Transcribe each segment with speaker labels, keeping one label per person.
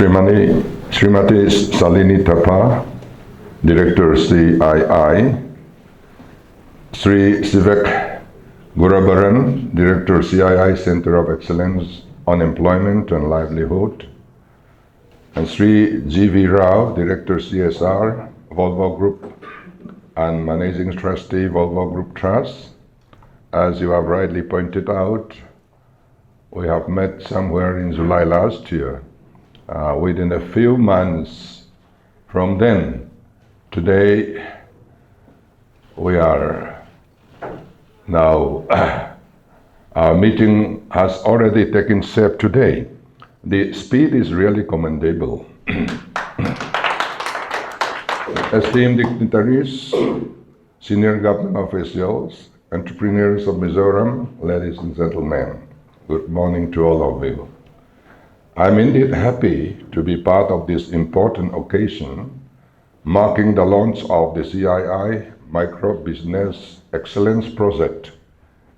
Speaker 1: Srimati Salini Thapa, Director CII, Sri Sivek Gurabaran, Director CII Center of Excellence on Employment and Livelihood, and Sri G.V. Rao, Director CSR, Volvo Group and Managing Trustee, Volvo Group Trust. As you have rightly pointed out, we have met somewhere in July last year. Within a few months from then, today we are now, our meeting has already taken shape today. The speed is really commendable. Esteemed dignitaries, senior government officials, entrepreneurs of Mizoram, ladies and gentlemen, good morning to all of you. I'm indeed happy to be part of this important occasion, marking the launch of the CII Micro Business Excellence Project,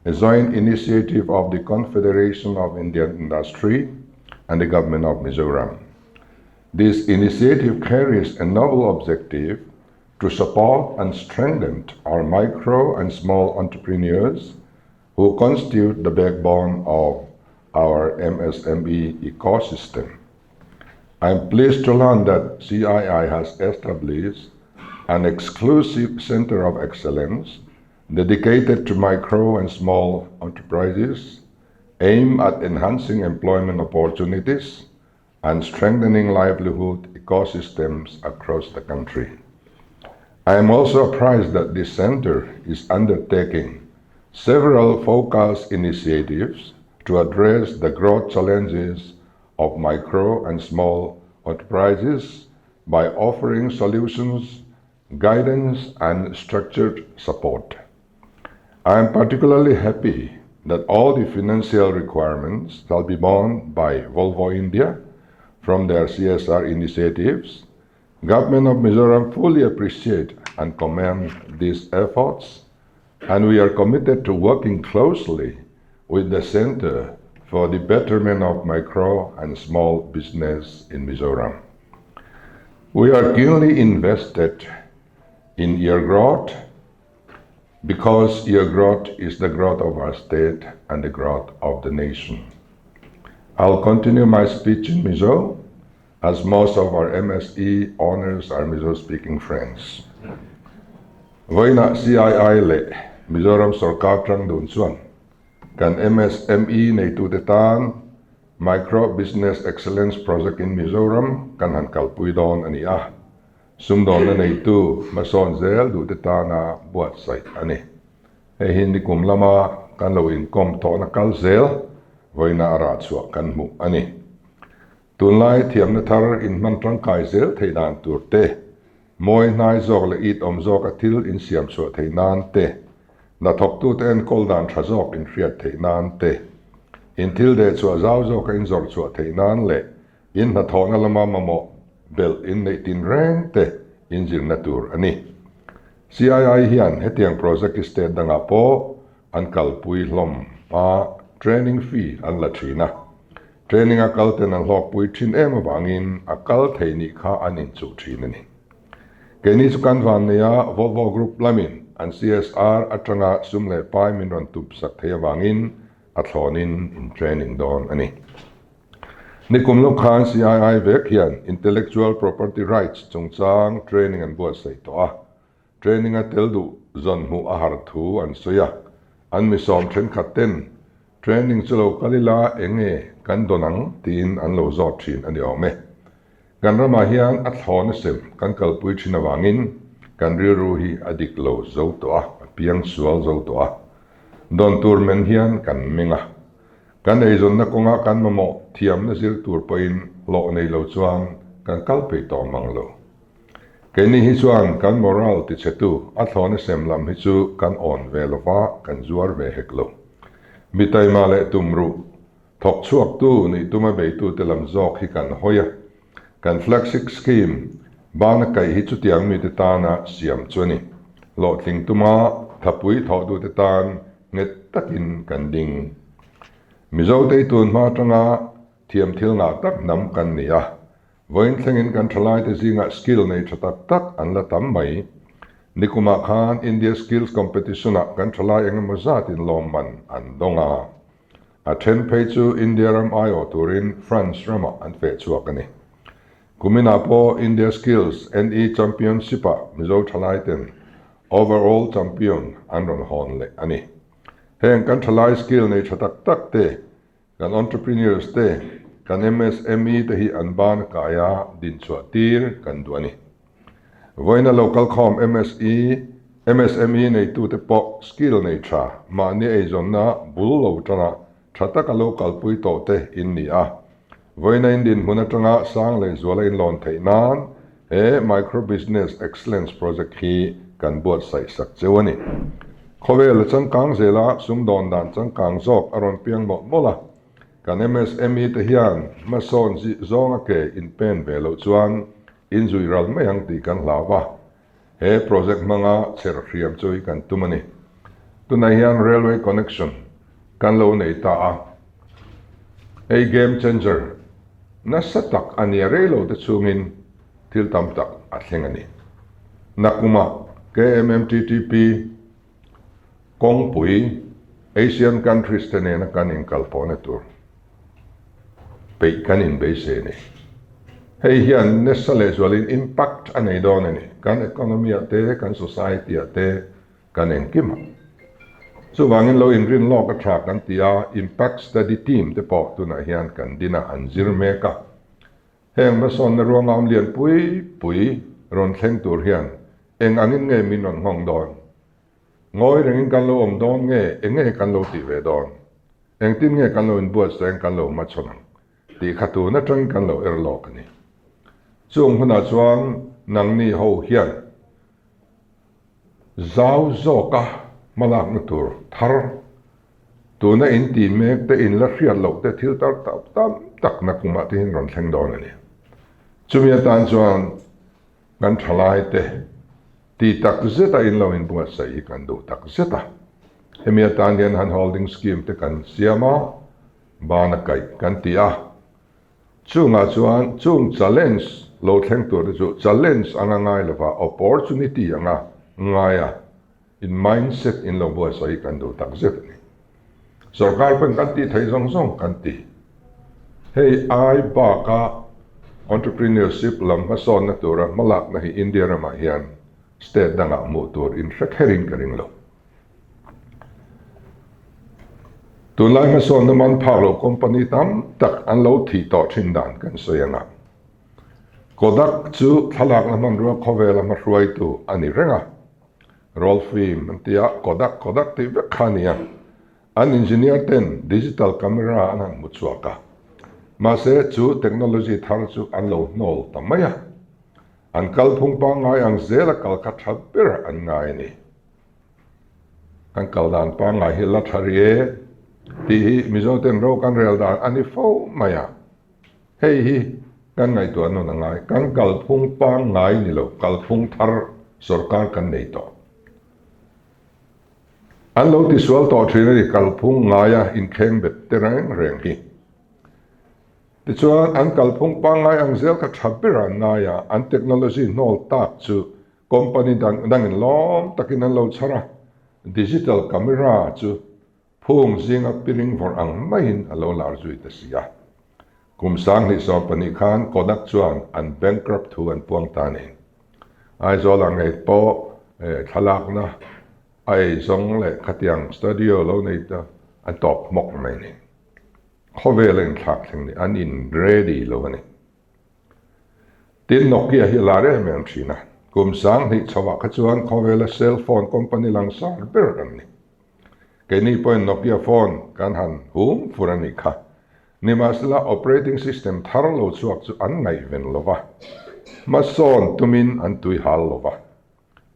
Speaker 1: a joint initiative of the Confederation of Indian Industry and the Government of Mizoram. This initiative carries a noble objective to support and strengthen our micro and small entrepreneurs who constitute the backbone of our MSME ecosystem. I'm pleased to learn that CII has established an exclusive center of excellence dedicated to micro and small enterprises, aimed at enhancing employment opportunities and strengthening livelihood ecosystems across the country. I am also apprised that this center is undertaking several focused initiatives to address the growth challenges of micro and small enterprises by offering solutions, guidance, and structured support. I am particularly happy that all the financial requirements shall be borne by Volvo India from their CSR initiatives. Government of Mizoram fully appreciate and commend these efforts, and we are committed to working closely with the Center for the betterment of micro and small business in Mizoram. We are keenly invested in your growth because your growth is the growth of our state and the growth of the nation. I'll continue my speech in Mizo, as most of our MSE owners are Mizo-speaking friends. Vawiin CII le Mizoram sorkar trang dun chuan kan MSME neitu tan Micro Business Excellence Project in Mizoram kan han kalpui don ani a sumdon na neitu hmasawn zel du ta na buatsaih ani he hindi kumlama kan loin kom to na kal zel voina ara chua kan mu ani tunlai thiam na thar in man tangkai zel theidan turte moi nai zok le it om zok athil in siam chu theinan te na thok tu ten koldan thazok in riat theinan te in til de chu zau zok in zor chu theinan le in na thona lama mamo bel in nei tin reng te in jir natur ani CII hian hetiang project state danga po an kalpui hlom a training fee an la thina training a kalten an hlok pui thin em awangin a kal theini kha an in chu thin ani keni chu kan van nia Volvo Group lamin and CSR atanga sumle pai min ron tup sak thei awangin a thlonin in training don ani nikum lo khan CII vek hian intellectual property rights chungchang training and buatsaih to a training a teldu zon mu a har thu an soya an mi som then khaten training chulo kalila enge kan donang tin an lo zot thin ani ome kan rama hian a thlon sem kan kalpui thin awangin kan riru hi adik lo zo to a piang sual zo to a don tur men hian kan minga kan ei zon na konga kan mamo thiam na zil tur poin lo nei lo chuang kan kalpe to manglo keni hi chuan kan moral ti chetu a thlon sem lam hi chu kan on velova kan zuar ve heklo mitai male tumru thok chuak tu ni tuma be tu telam zok hi kan hoya kan flagship scheme bana kai hi chu tiang mi te tana siam chuni lo tling tuma thapui tho du te tan nget takin kan ding Mizo te tun ma tanga thiam thil nga tak nam kan nia Vawiin thlengin kan thalai te zinga skill nei thatak tak an la tam mai nikuma khan India Skills Competition a kan thalai engemaw zatin lawman an donga a then phei chu India ram ayo turin France rama an fe chuak ani kumina po India Skills NE Championship a Mizo thalai ten overall champion an ron hon le ani heng kan thalai skill nei thatak tak te kan entrepreneurs te kan MSME te hi an ban kaya din chuatir kan duani voina local com MSME neitu te po skill nei tha ma ni ei zonna bul lo tana thataka local pui to te in ni a voina indin huna tanga sang le zuala in lon theinan micro business excellence project hi kan buatsaih sak chewani khovel changkang zela sumdon dan changkang zok aron piang mo mola kan MSME te hian hmasawn zonga ke in pen velo chuan in zuiral mayang ti kan lawa he project manga cherhriam chui kan tumani tunai hian railway connection kan lo nei ta a a game changer na satak ania relo te chungin thil tam tak a thlengani nakuma KMMTTP kongpui Asian countries te ne na kan in kalpone tur pei kan in beise ni hei hian nesale zualin impact anei don ani kan economy ate kan society ate kan enkima chu wangin lo in rin lok atha kan tia impact study team te po tuna hian kan dina anjir meka heng mason na ruangam lian pui ron thleng tur hian eng angin nge minon ngong don ngoi rengin kan lo om don nge enge kan lo ti ve don eng tin nge kan lo in buat seng kan lo ma chonang ti khatu na tang kan lo erlok ni chung huna chuan nang ni ho hian zau zoka hmalakna tur thar tuna in ti mek te in la hriat lo te thil tar tam tak na kuma te hin ron thleng don ani chumia tan chuan kan thalai te ti tak zeta in lo in buatsaih kan do tak zeta hemia tan gen han holding scheme te kan siama bana kai kan tia chunga chuan chung challenge lo thleng tur chu challenge anga ngai lova opportunity anga ngaya in mindset in lo buatsaih kan do tak zet ni sorkar pen kan ti thei zong kan ti hei ai ba ka entrepreneurship lam hmasawn na tura hmalakna hi India rama hian state danga mu tur in hrekherin karing lo tunlai hmasawn na man phak lo company tam tak an lo thi to thin dan kan soyanga Govt chu thalak na man ruwa khovel ma hruai tu ani renga rolfim antia Govt ti vekhania an engineer ten digital camera anan muchuaka mase chu technology thar chu an lo nol tamaya an kalphung pa ngai ang zela kal kha thabber an ngai ni an kaldan pa ngai hi la tharie ti mizo ten ro kan rel dan ani fo maya hei hi kan ngai tu an na ngai kan kalphung pa ngai ni lo kalphung thar sorkar kan nei to an lo ti sual to thina ri kalphung ngaya in kheng bet te reng hi ti chuan an kalphung pa ngai ang zel kha thabber an ngaya an technology nol tak chu company dang in lom takin an lo chara digital camera chu phung zing a piring vor ang main alo lar zui ta sia kum sang ni so pani khan Govt chuan an bankrupt thu an puang ta ni ai zo lang ei po thalak na ai zong le khatiang studio lo nei ta an top mok mai ni khovelin thak thing ni an in ready lo ni tin Nokia hi la re men thina kum sang ni chawa kha chuan khowela cell phone company lang sar ber kan ni keni point Nokia phone kan han hum furani kha nimasla operating system thar lo chuak chu an ngai ven lova hmasawn tumin an tui hal lova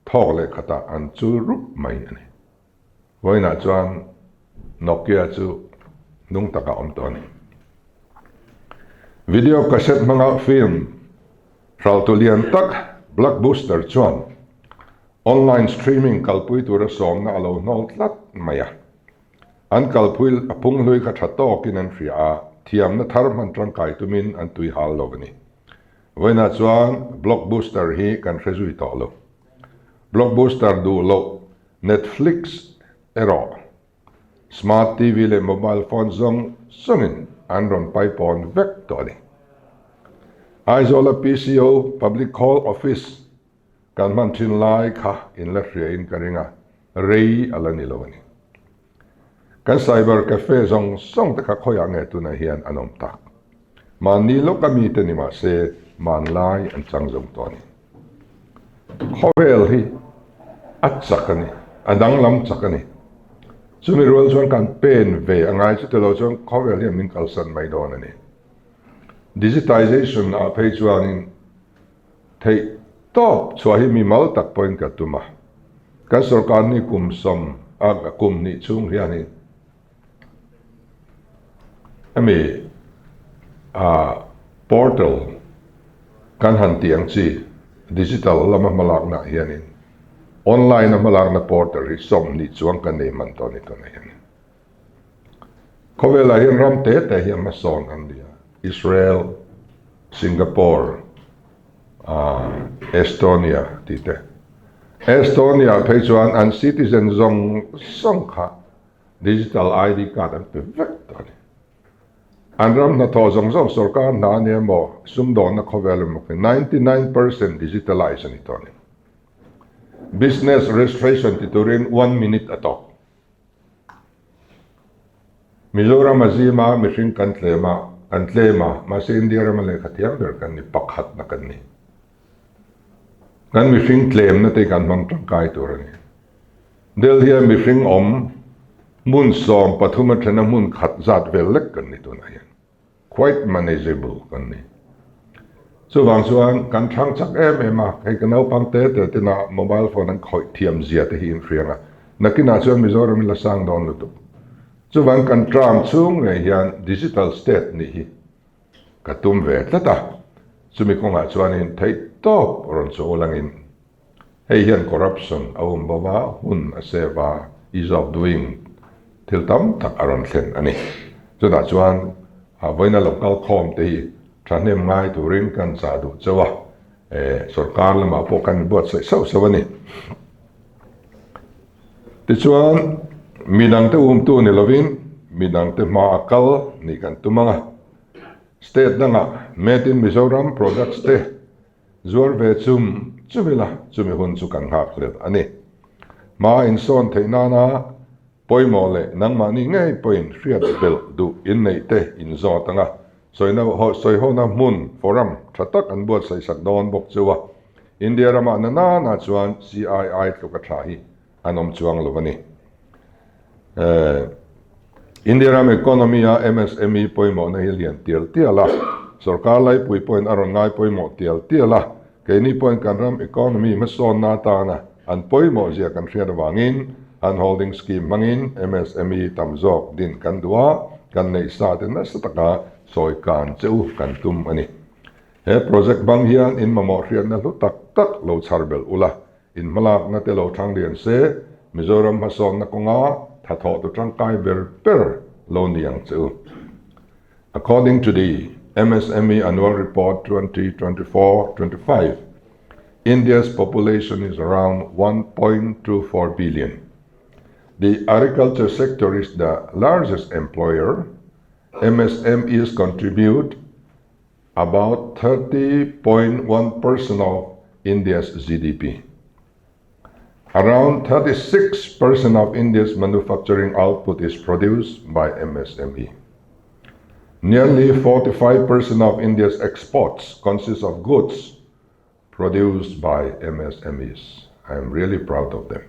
Speaker 1: thok le khata an chu rup mai ani voina chuan Nokia chu nung taka om to ni video cassette manga film ral to lian tak blockbuster chuan online streaming kalpui tura som na alo nol tlat maya an kalpui apung lui kha thatok in an ria thiam na thar man tang kai tumin an tui hal lovani Vawiin chuan blockbuster hi kan hrezui tawh lo. Blockbuster du lo Netflix ero smart TV le mobile phone zong sungin andron paipon vek to ni. Aizola PCO Public Call Office kan man thin lai kha in la hria in karinga rei alani lo ni. Kan cyber cafe zong song ta kha khoya nge tu na hian anom tak. Man ni lo kami te ni ma se man lai an chang zong to ni. Khovel hi at sakani adang lam sakani. Sumi rual chuan kan pen ve angai chu te lo chuan khovel hi min kalsan mai don ani. Digitization a phei chuan in thei top chua hi mi mal tak point ka tuma. Kan sorkar ni kum som a kum ni chung hian ni. Ami portal kan han tiang chi digital lama hmalakna hianin online hmalakna portal hi som ni chuang kan nei man to ni to na hian. Khowela hian ram te hi hmasawn an dia. Israel, Singapore, Estonia tite. Estonia phei chuan an citizen zong song kha digital ID card an pe vek to ni. An ram na tho zong zong sorkar na ne mo sum don na khowel mo 99% digitalization ito ni. Business registration titurin 1 minute ato. Mizoram azima mishing kantlema masindira male khatiam ber kan ni pakhat na kan ni. Kan mishing claim na te kan mang tangkai turani. Del hiya mishing mun som pathuma thena mun khat zat velek kan ni tu na yan. Quite manageable kan ni. So wang chuan kan thang chak ma kai kan pang te na mobile phone an khoi thiam zia te hi in frianga. Nakina chuan Mizoram la sang don lutu. So wang kan tram chung nge hian digital state ni hi. Katum ve tlata. Sumi konga chuan in thei top ron so langin. Hei hian corruption awum bawa hun aseva ease of doing tiltam tak aron thlen ani. So da chuan Vawiin local com te hi tranem ngai turin kan sa du chawa sorkar lama po kan buatsaih so ani. Ti chuan midang te tu ni lovin midang te ma akal ni kan tumanga state danga made in Mizoram products te zuar ve chumila chumi hun chu kan hak le ani. Ma in son theinana poimo le nang mani ngai point riat bel du in neitu in zo tanga soi ho na mun forum thatak an buatsaih sak don bok chuwa India rama na chuan CII tlukathai anom chuang lovani. India ram economy MSME poimo na hilian tiala sorkar lai pui point aron ngai poimo tiala keini point kan ram economy hmasawn na ta na an poimo zia kan hriat Vawiin an holding scheme mangin MSME tamzok din kan dua kan nei sa ten na sataka soi kan cheu kan tum ani. He project bang hian in mamo hriat na lu tak lo charbel ula in hmalakna te lo thang lian se Mizoram hmasawn na konga thatho tu tangkai ber lo niang cheu. According to the MSME annual report 2024-25, India's population is around 1.24 billion. The agriculture sector is the largest employer. MSMEs contribute about 30.1% of India's GDP. Around 36% of India's manufacturing output is produced by MSME. Nearly 45% of India's exports consist of goods produced by MSMEs. I am really proud of them.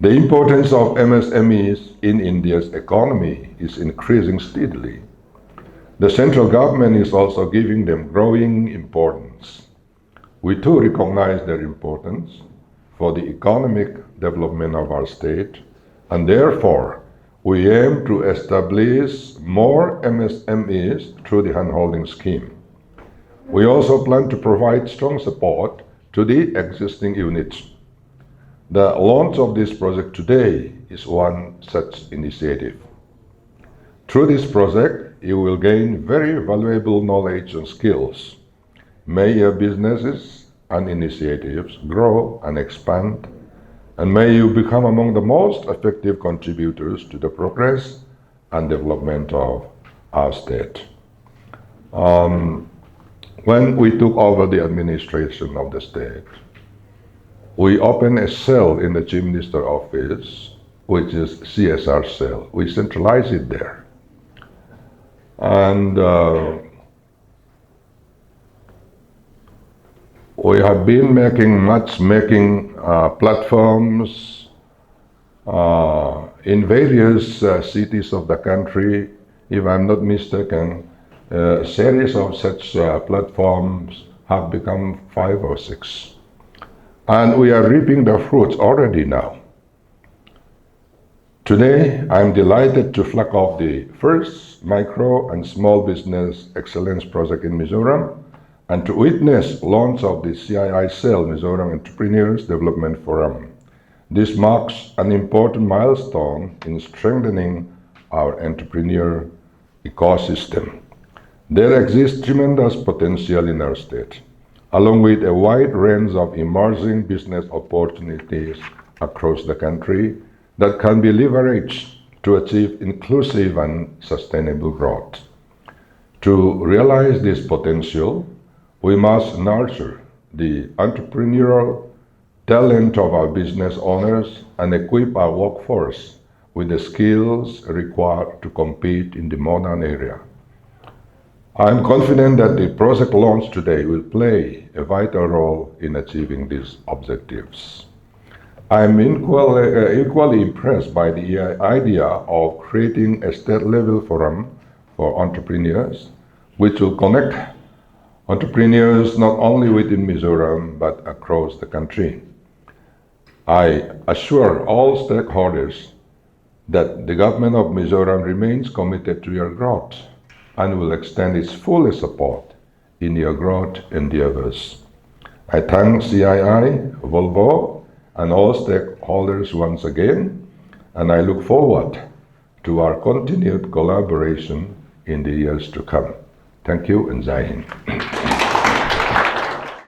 Speaker 1: The importance of MSMEs in India's economy is increasing steadily. The central government is also giving them growing importance. We too recognize their importance for the economic development of our state, and therefore we aim to establish more MSMEs through the handholding scheme. We also plan to provide strong support to the existing units. The launch of this project today is one such initiative. Through this project, you will gain very valuable knowledge and skills May your businesses and initiatives grow and expand, and may you become among the most effective contributors to the progress and development of our state. When we took over the administration of the state, we opened a cell in the Chief Minister office, which is CSR cell. We centralized it there. And we have been making matchmaking platforms in various cities of the country. If I'm not mistaken, a series of such platforms have become 5 or 6. And we are reaping the fruits already now. Today, I'm delighted to flag off the first Micro and Small Business Excellence Project in Mizoram and to witness launch of the CII CEL Mizoram Entrepreneurs Development Forum. This marks an important milestone in strengthening our entrepreneur ecosystem. There exists tremendous potential in our state, along with a wide range of emerging business opportunities across the country that can be leveraged to achieve inclusive and sustainable growth. To realize this potential, we must nurture the entrepreneurial talent of our business owners and equip our workforce with the skills required to compete in the modern era. I am confident that the project launched today will play a vital role in achieving these objectives. I am equally impressed by the idea of creating a state-level forum for entrepreneurs, which will connect entrepreneurs not only within Mizoram but across the country. I assure all stakeholders that the government of Mizoram remains committed to your growth and will extend its full support in your growth endeavors. I thank CII, Volvo, and all stakeholders once again, and I look forward to our continued collaboration in the years to come. Thank you and Jai Hind.